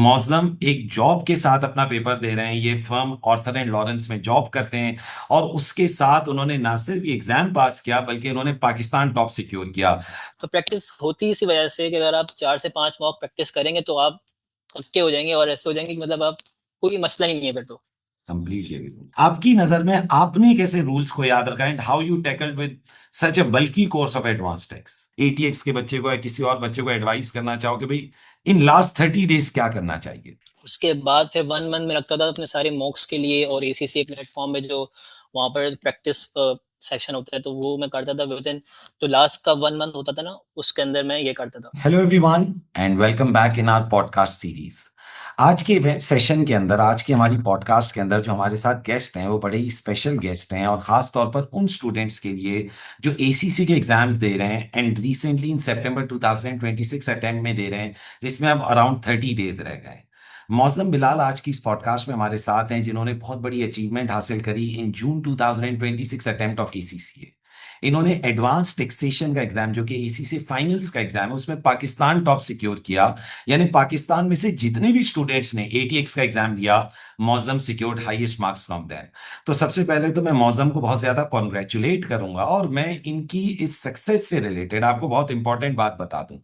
मौज़म एक जॉब के साथ अपना पेपर दे रहे हैं। ये फर्म ऑर्थर एंड लॉरेंस में जॉब करते हैं और उसके साथ उन्होंने ना सिर्फ ये एग्जाम पास किया बल्कि उन्होंने पाकिस्तान टॉप सिक्योर किया। तो प्रैक्टिस होती इसी वजह से कि अगर आप 4 से 5 मॉक प्रैक्टिस करेंगे तो आप पक्के हो जाएंगे और ऐसे हो जाएंगे कि मतलब आप कोई मसला ही नहीं है फिर तो। कंप्लीटली आपकी नजर में आपने कैसे रूल्स को याद रखा and how you tackled with such a bulky course of advance tax ATX के बच्चे को या किसी और बच्चे को एडवाइस करना चाहो कि भाई इन लास्ट 30 डेज क्या करना चाहिए। उसके बाद फिर 1 मंथ में लगता था अपने सारे मॉक्स के लिए और एसीसी प्लेटफॉर्म में जो वहाँ पर प्रैक्टिस सेक्शन होता है तो वो मैं करता था विद इन। तो लास्ट का 1 मंथ होता था ना, उसके अंदर मैं ये करता था। Hello everyone and welcome back in our podcast series. आज के सेशन के अंदर, आज की हमारी पॉडकास्ट के अंदर जो हमारे साथ गेस्ट हैं वो बड़े ही स्पेशल गेस्ट हैं और खास तौर पर उन स्टूडेंट्स के लिए जो एसीसी के एग्जाम्स दे रहे हैं and recently in September 2026 attempt में दे रहे हैं, जिसमें अब अराउंड 30 डेज रह गए। मौसम बिलाल आज की इस पॉडकास्ट में हमारे साथ हैं, जिन्होंने बहुत बड़ी अचीवमेंट हासिल करी इन जून 2026 अटेम्प्ट ऑफ एसीसी। इन्होंने एडवांस टैक्सेशन का एग्जाम जो कि एसीसी फाइनल्स का एग्जाम है उसमें पाकिस्तान टॉप सिक्योर किया। यानी पाकिस्तान में से जितने भी स्टूडेंट्स ने एटीएक्स का एग्जाम दिया, Mauzam secured highest marks from them. तो सबसे पहले तो मैं मौजम को बहुत ज्यादा कॉन्ग्रेचुलेट करूंगा और मैं इनकी इस सक्सेस से रिलेटेड आपको बहुत इंपॉर्टेंट बात बता दूं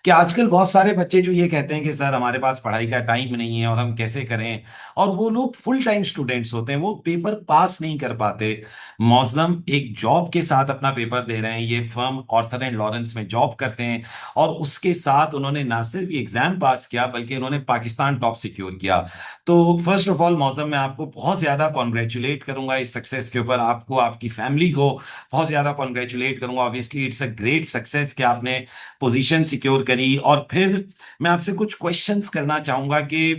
कि आजकल बहुत सारे बच्चे जो ये कहते हैं कि सर हमारे पास पढ़ाई का टाइम नहीं है और हम कैसे करें, और वो लोग फुल टाइम स्टूडेंट्स होते हैं, वो पेपर पास नहीं कर पाते। मौजम एक जॉब के साथ अपना पेपर दे रहे हैं। ये फर्म ऑर्थर एंड लॉरेंस में जॉब करते हैं और उसके साथ उन्होंने ना सिर्फ ये एग्जाम पास किया बल्कि उन्होंने पाकिस्तान टॉप सिक्योर किया। तो फर्स्ट ऑफ ऑल मौजम, मैं आपको बहुत ज्यादा कॉन्ग्रेचुलेट करूंगा इस सक्सेस के ऊपर, आपको आपकी फैमिली को बहुत ज्यादा कॉन्ग्रेचुलेट करूंगा। Obviously it's a great success कि आपने पोजीशन सिक्योर करी। और फिर मैं आपसे कुछ क्वेश्चंस करना चाहूंगा कि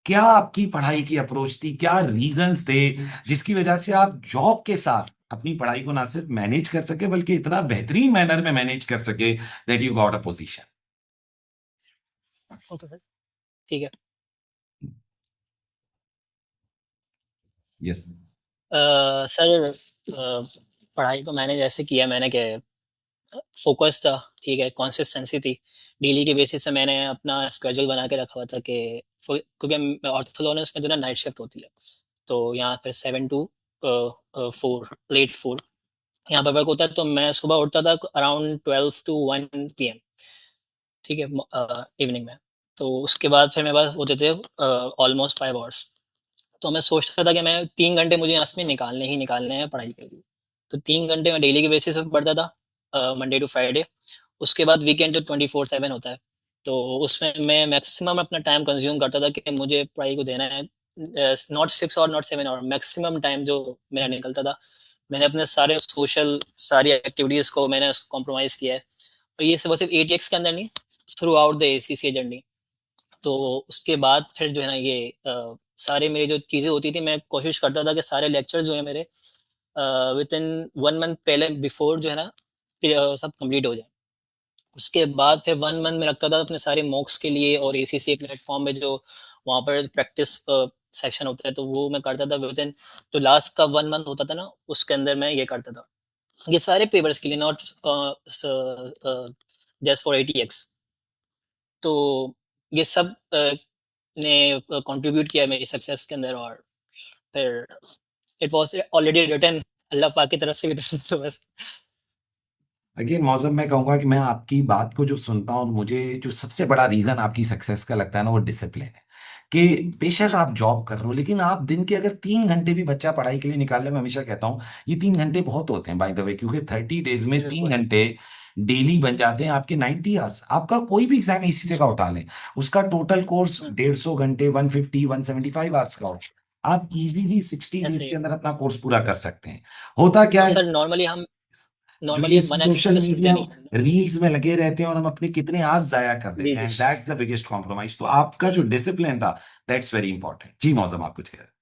क्या आपकी पढ़ाई की अप्रोच थी, क्या रीजंस थे जिसकी वजह से आप जॉब के साथ अपनी पढ़ाई को ना सिर्फ मैनेज कर सके बल्कि इतना बेहतरीन मैनर में मैनेज कर सके that you got a position. Okay sir, ठीक है। यस। सर, पढ़ाई को मैंने जैसे किया, मैंने क्या फोकस था, ठीक है, कंसिस्टेंसी थी। डेली के बेसिस से मैंने अपना स्केड्यूल बना के रखा हुआ था कि क्योंकि ऑर्थोलॉनस में जो ना नाइट शिफ्ट होती है, तो यहाँ पर 7 to 4, लेट 4 यहाँ पर वर्क होता है। तो मैं सुबह उठता था अराउंड 12 to 1 PM, ठीक है, इवनिंग में। तो उसके बाद फिर मेरे पास होते थे ऑलमोस्ट 5 आवर्स। तो मैं सोचता था कि मैं 3 घंटे मुझे यहाँ से निकालने ही निकालने हैं पढ़ाई के लिए। तो 3 घंटे मैं डेली के बेसिस पे पढ़ता था, मंडे टू फ्राइडे। उसके बाद वीकेंड तो 24/7 होता है। तो उसमें मैं मैक्सिमम अपना टाइम कंज्यूम करता था कि मुझे पढ़ाई को देना है, नॉट 6 और नॉट 7 आवर, मैक्सिमम टाइम जो मेरा निकलता था। मैंने अपने सारे सोशल सारी एक्टिविटीज़ को मैंने कॉम्प्रोमाइज़ किया है। और ये सब सिर्फ एटीएक्स के अंदर नहीं, through out the ACC journey. तो उसके बाद फिर जो है ना ये सारे मेरी जो चीज़ें होती थी, मैं कोशिश करता था कि सारे लेक्चर्स जो है मेरे विद इन 1 मंथ पहले बिफोर जो है ना सब कंप्लीट हो जाए। उसके बाद फिर 1 मंथ में लगता था अपने सारे मॉक्स के लिए और एसीसी प्लेटफॉर्म में जो वहाँ पर प्रैक्टिस सेक्शन होता है तो वो मैं करता था विद इन। तो लास्ट का 1 मंथ होता था ना, उसके अंदर मैं ये करता था, ये सारे पेपर्स के लिए, नॉट जस्ट फॉर एटीएक्स। तो ये सब ने कंट्रीब्यूट किया मेरी सक्सेस के अंदर। और फिर इट वाज ऑलरेडी रिटन, अल्लाह पाक की तरफ से भी तो बस। अगेन मौजम, मैं कहूंगा कि मैं आपकी बात को जो सुनता हूँ, मुझे जो सबसे बड़ा रीजन आपकी सक्सेस का लगता है ना, वो डिसिप्लिन है। कि बेशक आप जॉब कर रहे हो लेकिन आप दिन के अगर 3 घंटे भी बच्चा पढ़ाई के लिए निकाल ले, मैं हमेशा कहता हूँ ये 3 घंटे बहुत होते हैं बाय द वे, क्योंकि 30 डेज में तीन बिल्कुल। घंटे डेली बन जाते हैं आपके 90 आवर्स। आपका कोई भी एग्जाम इसी से का उठा लें, उसका टोटल कोर्स 150 घंटे 150 175 आवर्स का हो। आप इजीली 60 डेज ऐसे ही के है। अंदर अपना कोर्स पूरा कर सकते हैं। होता क्या और है, सर नॉर्मली हम जो ये 1x सोशल पे सुनते मीडिया नहीं हैं। रील्स में लगे रहते हैं और हम अपने कितने आवर्स जाया कर जी देते जी। हैं, दैट्स द बिगेस्ट कॉम्प्रोमाइज। तो आपका जो डिसिप्लिन था, दैट्स वेरी इंपॉर्टेंट। जी मौजम, आप कुछ कह रहे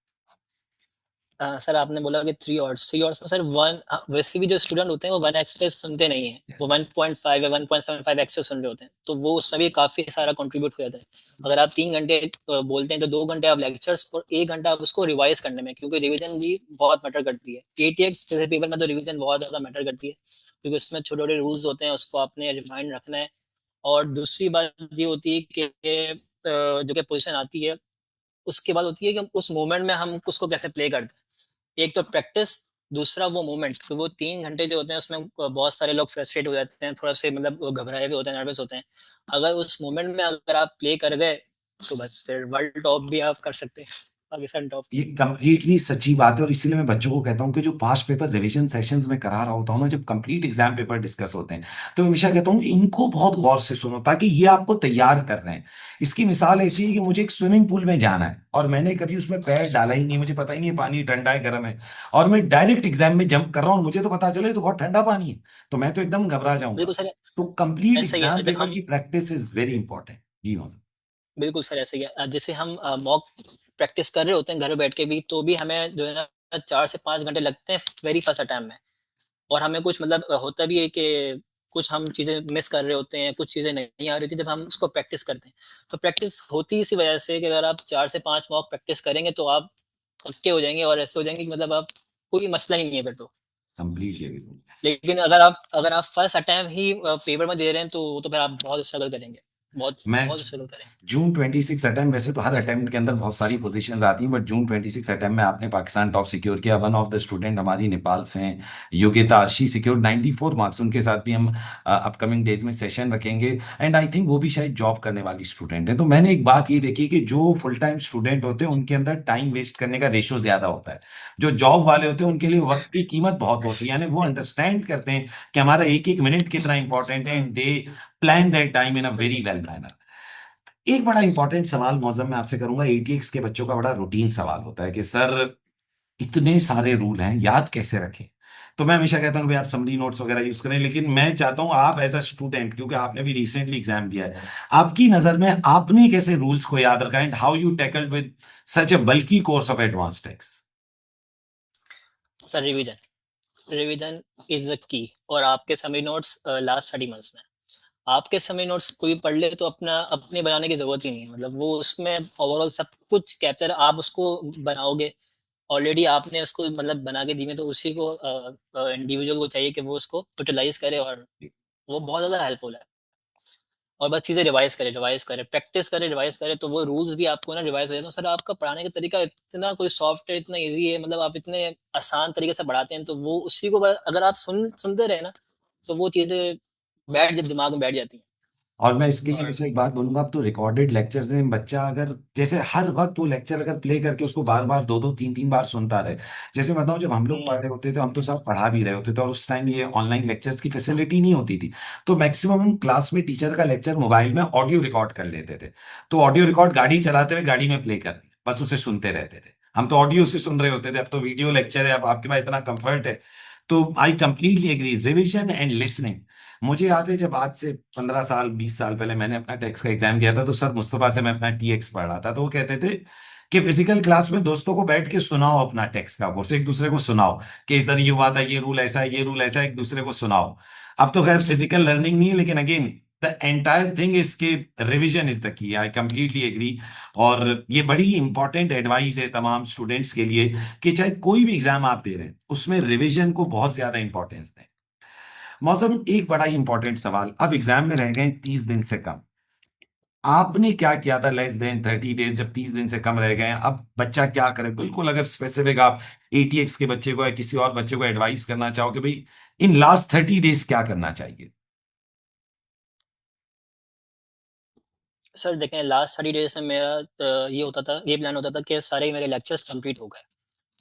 सर आपने बोला कि 3 आवर्स में सर वन, वैसे भी जो स्टूडेंट होते हैं वो 1x पे सुनते नहीं है, हैं। वो 1.5 या 1.75x पे सुन रहे होते हैं, तो वो उसमें भी काफी सारा कंट्रीब्यूट हो जाता है। अगर आप 3 घंटे बोलते हैं तो 2 घंटे आप लेक्चर्स और 1 घंटा आप उसको रिवाइज करने में, क्योंकि रिवीजन भी बहुत मैटर करती है। एटीएक्स जैसे पेपर में तो रिवीजन बहुत ज्यादा मैटर करती है, क्योंकि उसमें छोटे छोटे रूल्स होते हैं, उसको आपने रिमाइंड रखना है। और दूसरी बात ये होती है कि जो कि पोजीशन आती है, उसके बाद होती है कि उस मोमेंट में हम उसको कैसे प्ले करते हैं। एक तो प्रैक्टिस, दूसरा वो मोमेंट, कि वो 3 घंटे जो होते हैं उसमें बहुत सारे लोग फ्रस्ट्रेट हो जाते हैं, थोड़ा-से मतलब वो घबराए हुए होते हैं, नर्वस होते हैं। अगर उस मोमेंट में अगर आप प्ले कर गए, तो बस फिर वर्ल्ड टॉप भी आप कर सकते हैं, पाकिस्तान टॉप। ये कंप्लीटली सच्ची बात है और इसीलिए मैं बच्चों को कहता हूँ कि जो पास्ट पेपर रिवीजन सेशंस में करा रहा होता हूँ ना, जब कंप्लीट एग्जाम पेपर डिस्कस होते हैं, तो मैं हमेशा कहता हूँ कि इनको बहुत गौर से सुनो, ताकि ये आपको तैयार कर रहे हैं। इसकी मिसाल ऐसी है कि मुझे एक स्विमिंग पूल में जाना है और मैंने कभी उसमें पैर डाला ही नहीं, मुझे पता ही नहीं पानी ठंडा है गर्म है, और मैं डायरेक्ट एग्जाम में जंप कर रहा हूँ, मुझे तो पता चले तो बहुत ठंडा पानी है, तो मैं तो एकदम घबरा बिल्कुल जाऊंगा। सर, तो कंप्लीट ऐसा ही है। एग्जाम जब पेपर हम की प्रैक्टिस इज वेरी इंपॉर्टेंट। जी हाँ। बिल्कुल सर, ऐसा ही है। जैसे हम मॉक प्रैक्टिस कर रहे होते हैं घर बैठ के भी, तो भी हमें जो है ना 4 से 5 घंटे लगते हैं वेरी फर्स्ट अटेम्प्ट में। और हमें कुछ मतलब होता भी है कि कुछ हम चीज़ें मिस कर रहे होते हैं, कुछ चीज़ें नहीं आ रही थी, जब हम उसको प्रैक्टिस करते हैं। तो प्रैक्टिस होती इसी वजह से कि अगर आप 4 से 5 मॉक प्रैक्टिस करेंगे, तो आप पक्के हो जाएँगे और ऐसे हो जाएँगे कि मतलब आप कोई मसला ही नहीं है फिर तो। कंप्लीटली। लेकिन अगर आप फर्स्ट अटेम्प्ट ही पेपर में दे रहे हैं, तो फिर आप बहुत स्ट्रगल करेंगे। बहुत, मैं बहुत स्ट्रगल करेंगे। जून 26 अटेम्प्ट, वैसे तो हर अटेम्प्ट के अंदर बहुत सारी पोजीशंस आती हैं, बट जून 26 अटेम्प्ट में आपने पाकिस्तान टॉप सिक्योर किया। वन ऑफ द स्टूडेंट हमारी नेपाल से हैं, योग्यता अर्शी, सिक्योर 94 मार्क्स। उनके साथ भी हम अपकमिंग डेज में सेशन रखेंगे, एंड आई थिंक वो भी शायद जॉब करने वाली स्टूडेंट है। तो मैंने एक बात ये देखी कि जो फुल टाइम स्टूडेंट होते हैं उनके अंदर टाइम वेस्ट करने का रेशो ज्यादा होता है। जो जॉब वाले होते हैं उनके लिए वक्त की कीमत बहुत होती है, यानी वो अंडरस्टैंड करते हैं कि हमारा एक एक मिनट कितना इंपॉर्टेंट है, and they plan that time in a very well manner. एक बड़ा इंपॉर्टेंट सवाल मौजम मैं आपसे करूंगा, एटीएक्स के बच्चों का बड़ा रूटीन सवाल होता है कि सर इतने सारे रूल हैं, याद कैसे रखें। तो मैं हमेशा कहता हूँ भाई आप समरी नोट्स वगैरह यूज करें, लेकिन मैं चाहता हूँ आप एज अ स्टूडेंट, क्योंकि आपने भी रिसेंटली एग्जाम दिया है, आपकी नजर में आपने कैसे रूल्स को याद रखा and how you tackled with such a bulky course of advance tax. Sir revision, revision is the key. और आपके समी नोट्स लास्ट 30 मंथ्स में, आपके समय नोट्स कोई पढ़ ले तो अपने बनाने की ज़रूरत ही नहीं है। मतलब वो उसमें ओवरऑल सब कुछ कैप्चर आप उसको बनाओगे। ऑलरेडी आपने उसको मतलब बना के दी है, तो उसी को इंडिविजुअल को चाहिए कि वो उसको यूटिलाइज़ करे, और वो बहुत ज़्यादा हेल्पफुल है। और बस चीज़ें रिवाइज़ करें, प्रैक्टिस करें, रिवाइज़ करें, तो वो रूल्स भी आपको ना रिवाइज़ हो जाते हैं। सर आपका पढ़ाने का तरीका इतना कोई सॉफ्ट है, इतना ईज़ी है, मतलब आप इतने आसान तरीके से पढ़ाते हैं, तो वो उसी को अगर आप सुनते रहे ना, तो वो चीज़ें दिमाग में बैठ जाती हैं। और मैं इसके लिए और हमेशा एक बात बोलूंगा, अब तो रिकॉर्डेड लेक्चर्स हैं, बच्चा अगर जैसे हर वक्त वो लेक्चर अगर प्ले करके उसको बार बार दो दो तीन तीन बार सुनता रहे। जैसे बताऊं, जब हम लोग पढ़ हुँ, रहे होते थे हम तो सब पढ़ा भी रहे होते थे, और उस टाइम ये ऑनलाइन लेक्चर्स की फैसिलिटी नहीं होती थी। तो मैक्सिमम हम क्लास में टीचर का लेक्चर मोबाइल में ऑडियो रिकॉर्ड कर लेते थे। तो ऑडियो रिकॉर्ड गाड़ी चलाते हुए गाड़ी में प्ले कर दिया, बस उसे सुनते रहते थे। हम तो ऑडियो से सुन रहे होते थे, अब तो वीडियो लेक्चर है, अब आपके पास इतना कंफर्ट है। तो I completely agree, revision and listening. मुझे याद है जब आज से 15 साल 20 साल पहले मैंने अपना टैक्स का एग्जाम दिया था, तो सर मुस्तफा से मैं अपना टीएक्स पढ़ रहा था, तो वो कहते थे कि फिजिकल क्लास में दोस्तों को बैठ के सुनाओ अपना टैक्स का कोर्स, एक दूसरे को सुनाओ कि इधर ये हुआ था, ये रूल ऐसा है, ये रूल ऐसा है, एक दूसरे को सुनाओ। अब तो खैर फिजिकल लर्निंग नहीं है, लेकिन again the entire thing is के revision is the key. I completely agree. और ये बड़ी इंपॉर्टेंट एडवाइस है तमाम स्टूडेंट्स के लिए कि चाहे कोई भी एग्जाम आप दे रहे हैं उसमें रिविजन को बहुत ज्यादा इंपॉर्टेंस दें। मौसम, एक बड़ा ही इंपॉर्टेंट सवाल, अब एग्जाम में रह गए 30 दिन से कम, आपने क्या किया था लेस देन 30 डेज, जब 30 दिन से कम रह गए हैं, अब बच्चा क्या करे? बिल्कुल अगर स्पेसिफिक आप एटीएक्स के बच्चे को या किसी और बच्चे को एडवाइस करना चाहो कि भाई इन लास्ट 30 डेज क्या करना चाहिए। सर देखें लास्ट 30 डेज़ से मेरा ये होता था, ये प्लान होता था कि सारे मेरे लेक्चर्स कंप्लीट हो गए।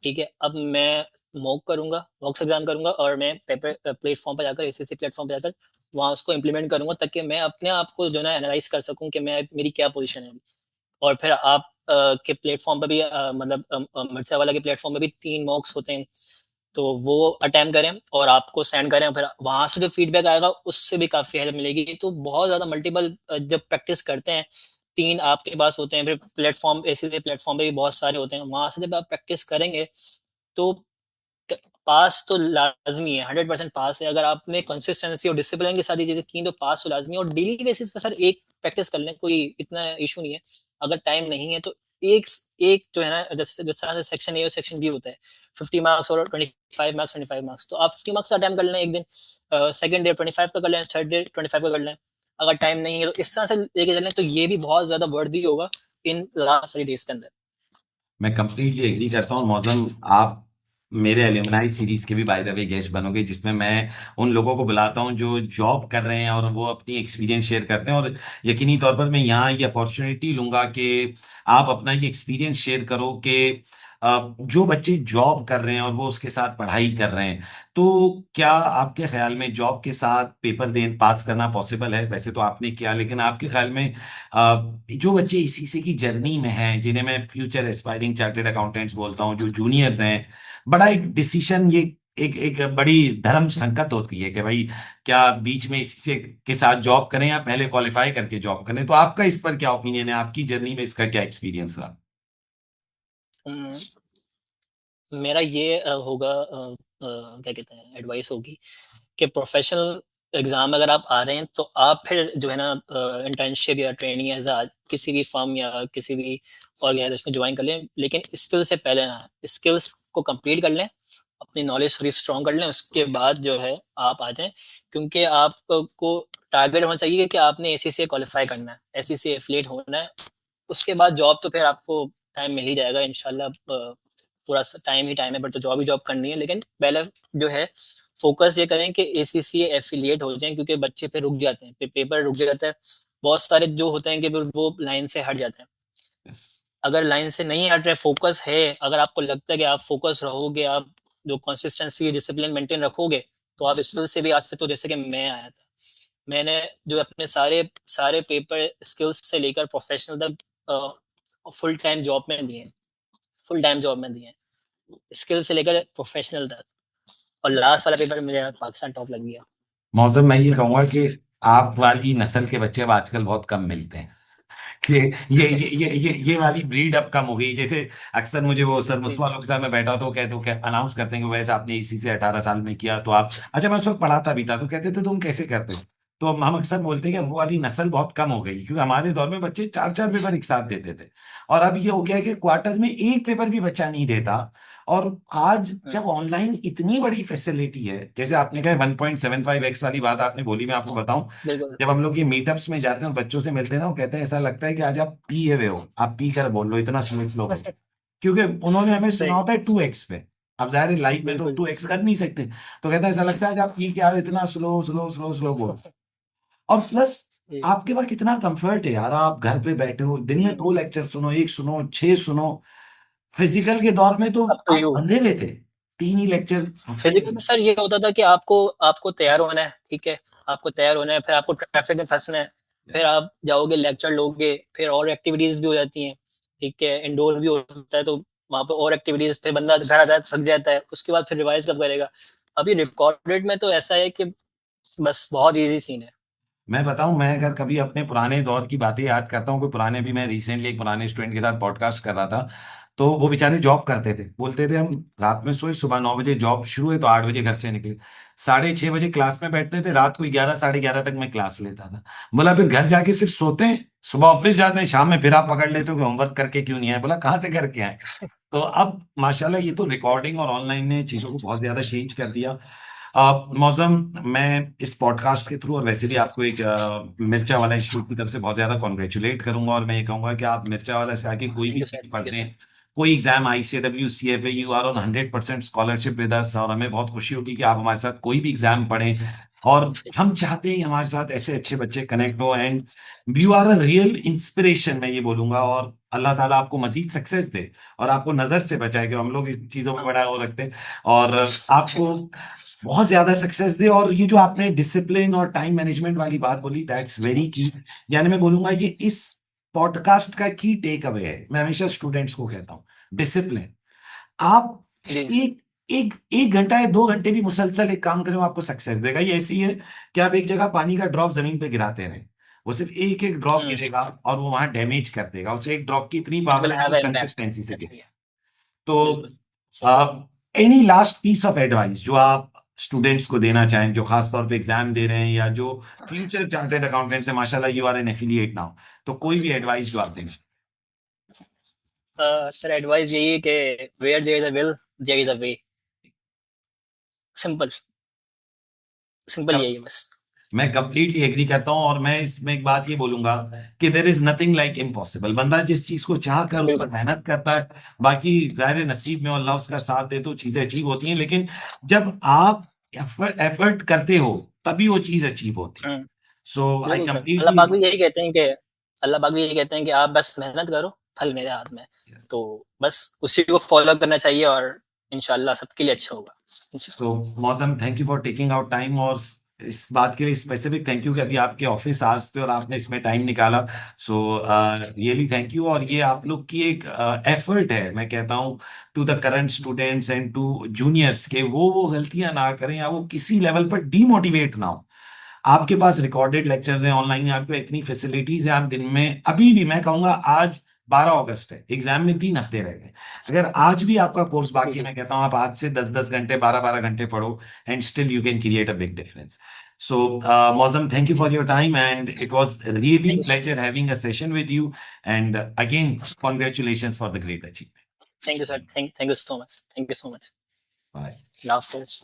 ठीक है? अब मैं मॉक्स एग्ज़ाम करूँगा, और मैं पेपर प्लेटफ़ॉर्म पे जाकर, एसीसी प्लेटफ़ॉर्म पे जाकर वहाँ उसको इम्प्लीमेंट करूँगा, ताकि मैं अपने आप को जो है ना एनालाइज़ कर सकूँ कि मेरी क्या पोज़ीशन है अभी। और फिर आप के प्लेटफ़ॉर्म पे भी मतलब मिर्ज़ा वाला के प्लेटफ़ॉर्म पे भी 3 मॉक्स होते हैं, तो वो अटेम्प्ट करें और आपको सेंड करें, फिर वहाँ से जो फीडबैक आएगा उससे भी काफ़ी हेल्प मिलेगी। तो बहुत ज़्यादा मल्टीपल जब प्रैक्टिस करते हैं, 3 आपके पास होते हैं, फिर प्लेटफ़ॉर्म ऐसे प्लेटफ़ॉर्म पे भी बहुत सारे होते हैं। वहाँ से जब आप प्रैक्टिस करेंगे, तो क पास तो लाज़मी है, 100% पास है। अगर आपने कंसिस्टेंसी और डिसिप्लिन के साथ ये चीज़ें की, तो पास तो लाज़मी है। और डेली बेसिस पे सर एक प्रैक्टिस कर लें, कोई इतना इश्यू नहीं है। अगर टाइम नहीं है, तो एक जो है ना, जैसे जिस तरह से सेक्शन ए और सेक्शन बी होता है, 50 मार्क्स और 25 मार्क्स, तो आप 50 मार्क्स का अटेम्प्ट कर लें एक दिन। सेकंड डे 25 का कर लें, थर्ड डे 25 का कर लें। अगर टाइम नहीं है तो इस तरह से लेके चलें तो ये भी बहुत ज़्यादा वर्दी होगा इन लास्ट 30 डेज़ के अंदर। मैं कंप्लीटली एग्री करता हूँ मौजम। आप मेरे एल्यूमनाई सीरीज के भी बाय द वे गेस्ट बनोगे, जिसमें मैं उन लोगों को बुलाता हूँ जो जॉब कर रहे हैं और वो अपनी एक्सपीरियंस शेयर करते हैं। और यकीनी तौर पर मैं यहाँ ये अपॉर्चुनिटी लूंगा कि आप अपना ये एक्सपीरियंस शेयर करो कि जो बच्चे जॉब कर रहे हैं और वो उसके साथ पढ़ाई कर रहे हैं, तो क्या आपके ख्याल में जॉब के साथ पेपर दे पास करना पॉसिबल है? वैसे तो आपने किया, लेकिन आपके ख्याल में जो बच्चे इसी की जर्नी में हैं, जिन्हें मैं फ्यूचर एस्पायरिंग चार्टर्ड अकाउंटेंट्स बोलता हूँ, जो जूनियर्स हैं, बड़ा एक डिसीजन, ये एक एक बड़ी धर्म संकट होती है कि भाई क्या बीच में इसी से के साथ जॉब करें या पहले क्वालिफाई करके जॉब करें। तो आपका इस पर क्या ओपिनियन है? आपकी जर्नी में इसका क्या एक्सपीरियंस रहा? उम, मेरा ये होगा क्या कहते हैं एडवाइस होगी कि प्रोफेशनल एग्ज़ाम अगर आप आ रहे हैं तो आप फिर जो है ना इंटर्नशिप या ट्रेनिंग एज़ किसी भी फर्म या किसी भी ऑर्गेनाइजेशन में ज्वाइन कर लें, लेकिन स्किल से पहले ना स्किल्स को कंप्लीट कर लें, अपनी नॉलेज थोड़ी स्ट्रॉन्ग कर लें, उसके बाद जो है आप आ जाएँ। क्योंकि आपको टारगेट होना चाहिए कि आपने एसीसीए क्वालिफ़ाई करना है, एसीसीए एफिलिएट होना है, उसके बाद जॉब तो फिर आपको टाइम मिल ही जाएगा इंशाल्लाह। पूरा टाइम ही टाइम है, बट तो जॉब ही जॉब करनी है, लेकिन पहले जो है फोकस ये करें कि एसीसीए एफिलिएट हो जाएं, क्योंकि बच्चे पे रुक जाते हैं, पेपर रुक जाता है। बहुत सारे जो होते हैं कि वो लाइन से हट जाते हैं। Yes. अगर लाइन से नहीं हट रहे, फोकस है, अगर आपको लगता है कि आप फोकस रहोगे, आप जो कंसिस्टेंसी डिसिप्लिन मेंटेन रखोगे, तो आप स्किल से भी आ सकते हो। जैसे कि मैं आया था, मैंने जो अपने सारे सारे पेपर स्किल्स से लेकर प्रोफेशनल तक फुल टाइम जॉब में दिए, फुल टाइम जॉब में दिए, स्किल से लेकर प्रोफेशनल तक। और लास्ट वाला पेपर मेरा पाकिस्तान टॉप लग गया। मौसम मैं ये कहूंगा कि आप वाली नस्ल के बच्चे अब आजकल बहुत कम मिलते हैं। ये ये वाली ब्रीड अब कम हो गई। जैसे अक्सर मुझे वो सर जी, मुझसे वालों के साथ मैं बैठा तो कहते वो अनाउंस करते हैं कि वैसे आपने इसी से 18 साल में किया तो आप, अच्छा मैं उस वक्त पढ़ाता भी था, तो कहते थे तुम कैसे करते हो? तो हम अक्सर बोलते हैं कि वो वाली नस्ल बहुत कम हो गई, क्योंकि हमारे दौर में बच्चे चार चार पेपर एक साथ देते थे। और अब ये हो गया है कि क्वार्टर में एक पेपर भी बच्चा नहीं देता। और आज हम्म, जब ऑनलाइन इतनी बड़ी फैसिलिटी है, जैसे आपने कहा 1.75x वाली बात आपने बोली, मैं आपको बताऊं, बिल्कुल। जब हम लोग ये मीटअप्स में जाते हैं और बच्चों से मिलते हैं ना, वो कहते हैं ऐसा लगता है कि आज आप पिए हुए हो, आप पी कर बोल लो, इतना स्लो हो। क्योंकि उन्होंने हमें सुना सही, होता है 2x पे। अब जाहिर है लाइव में तो बिल्कुल। 2x कर नहीं सकते। तो कहता है ऐसा लगता है कि आप पी के आओ, इतना स्लो स्लो स्लो स्लो बोल। और प्लस जी, आपके पास कितना कंफर्ट है यार, आप घर पे बैठे हो, दिन में हम्म, 2 लेक्चर सुनो, एक सुनो, 6 सुनो। फिजिकल के दौर में तो अप टू आप यू। बंधे हुए थे, 3 ही लेक्चर हफ्ते फिजिकल में। में सर ये होता था कि आपको आपको तैयार होना है, ठीक है, आपको तैयार होना है, फिर आपको ट्रैफिक में फंसना है, फिर Yes. आप जाओगे लेक्चर लोगे, फिर और एक्टिविटीज भी हो जाती हैं, ठीक है, इंडोर भी होता है, तो वहां पर और एक्टिविटीज, फिर बंदा घर आता है थक जाता है, उसके बाद फिर रिवाइज कब करेगा। अभी रिकॉर्डेड में तो ऐसा है कि बस बहुत इजी सीन है। मैं बताऊं, मैं अगर कभी अपने पुराने दौर की बातें याद करता हूँ, कोई पुराने भी, मैं रिसेंटली एक पुराने स्टूडेंट के साथ पॉडकास्ट कर रहा था, तो वो बेचारे जॉब करते थे, बोलते थे हम रात में सोए, सुबह 9 बजे जॉब शुरू है तो 8 बजे घर से निकले, 6:30 बजे क्लास में बैठते थे, रात को 11 साढ़े 11 तक मैं क्लास लेता था। बोला फिर घर जाके सिर्फ सोते हैं, सुबह ऑफिस जाते हैं, शाम में फिर आप पकड़ लेते हो कि होमवर्क करके क्यों नहीं आए। बोला कहाँ से करके आए? तो अब माशाल्लाह ये तो रिकॉर्डिंग और ऑनलाइन ने चीज़ों को बहुत ज़्यादा चेंज कर दिया। मौसम, मैं इस पॉडकास्ट के थ्रू और वैसे भी आपको एक मिर्चा वाला इंस्टीट्यूट की तरफ से बहुत ज़्यादा कॉन्ग्रेचुलेट करूंगा, और मैं ये कहूंगा कि आप मिर्चा वाला से आके कोई थैंक भी यू सर, चीज़ थैंक पढ़ यू सर। लें, कोई exam, ICAW, CFA, you are on 100% scholarship with us, और हमें बहुत खुशी होगी कि आप हमारे साथ कोई भी एग्जाम पढ़ें। और हम चाहते हैं कि हमारे साथ ऐसे अच्छे बच्चे कनेक्ट हो, and you are a real inspiration, मैं ये बोलूंगा। और अल्लाह ताला आपको मजीद सक्सेस दे और आपको नजर से बचाए, कि हम लोग इस चीजों में हाँ, बड़ा वो रखते हैं। और आपको बहुत ज्यादा सक्सेस दे। और ये जो आपने डिसिप्लिन और टाइम मैनेजमेंट वाली बात बोली, दैट्स वेरी की। यानी मैं बोलूंगा ये इस पॉडकास्ट का की टेक अवे है। मैं हमेशा स्टूडेंट्स को कहता हूँ, डिसिप्लिन। आप जी सर। एक एक 1 घंटा या 2 घंटे भी मुसलसल एक काम करें, वो आपको सक्सेस देगा। ये ऐसी है कि आप एक जगह पानी का ड्रॉप जमीन पे गिराते रहे, वो सिर्फ एक एक ड्रॉप हम्म, गिरेगा और वो वहां डैमेज कर देगा। उसे एक ड्रॉप की इतनी इट पावर विल है कि हैव वो अ इम्पैक्ट। कंसिस्टेंसी से गिरे। तो बिल्कुल सही। Any last piece of advice जो आप स्टूडेंट्स को देना चाहें, जो खास तौर पे एग्जाम दे रहे हैं या जो फ्यूचर चार्टर्ड अकाउंटेंट्स है, माशाल्लाह you are an affiliate now, तो कोई भी एडवाइस जो आप दें। सर एडवाइस यही है कि where there is a will there is a way. Simple, simple यही है बस। मैं कंप्लीटली एग्री करता हूँ, और मैं इसमें एक बात ये बोलूंगा कि there is nothing like impossible. बंदा जिस चीज को चाह कर उस पर बिल्कुल, मेहनत करता है, बाकी जाहिर है नसीब में और अल्लाह उसका साथ दे तो चीजें अचीव होती हैं। लेकिन जब आप एफर्ट करते हो तभी वो चीज अचीव होती है। हुँ, सो आई बिल्कुल सर। अल्लाह कंप्लीटली। पाक भी यही कहते हैं कि अल्लाह पाक भी यही कहते हैं कि आप बस मेहनत करो, फल मेरे हाथ में है। तो बस उसी को फ़ॉलो करना चाहिए और इंशाअल्लाह सबके लिए अच्छा होगा। तो मौसम, thank you for taking out time, और इस बात के लिए स्पेसिफिक थैंक यू कि अभी आपके ऑफिस आवर्स थे और आपने इसमें टाइम निकाला। So really thank you. और ये आप लोग की एक एफर्ट है, मैं कहता हूँ, to the current students and to juniors, के वो गलतियां ना करें या वो किसी लेवल पर डीमोटिवेट ना हो। आपके पास रिकॉर्डेड लेक्चर्स हैं ऑनलाइन, आपको इतनी फैसिलिटीज है, आप दिन में अभी भी, मैं कहूंगा आज 12 अगस्त है, एग्जाम में 3 हफ्ते रह गए, अगर आज भी आपका कोर्स बाकी है, बिल्कुल, मैं कहता हूं आप आज से 10-10 घंटे, 12-12 घंटे पढ़ो, and still you can create a big difference. So, Mozam, thank you for your time, and it was really thank you sir. pleasure having a session with you. And again, congratulations for the great achievement. Thank you sir. Thank thank you so much. Thank you so much. Bye. अल्लाह हाफ़िज़।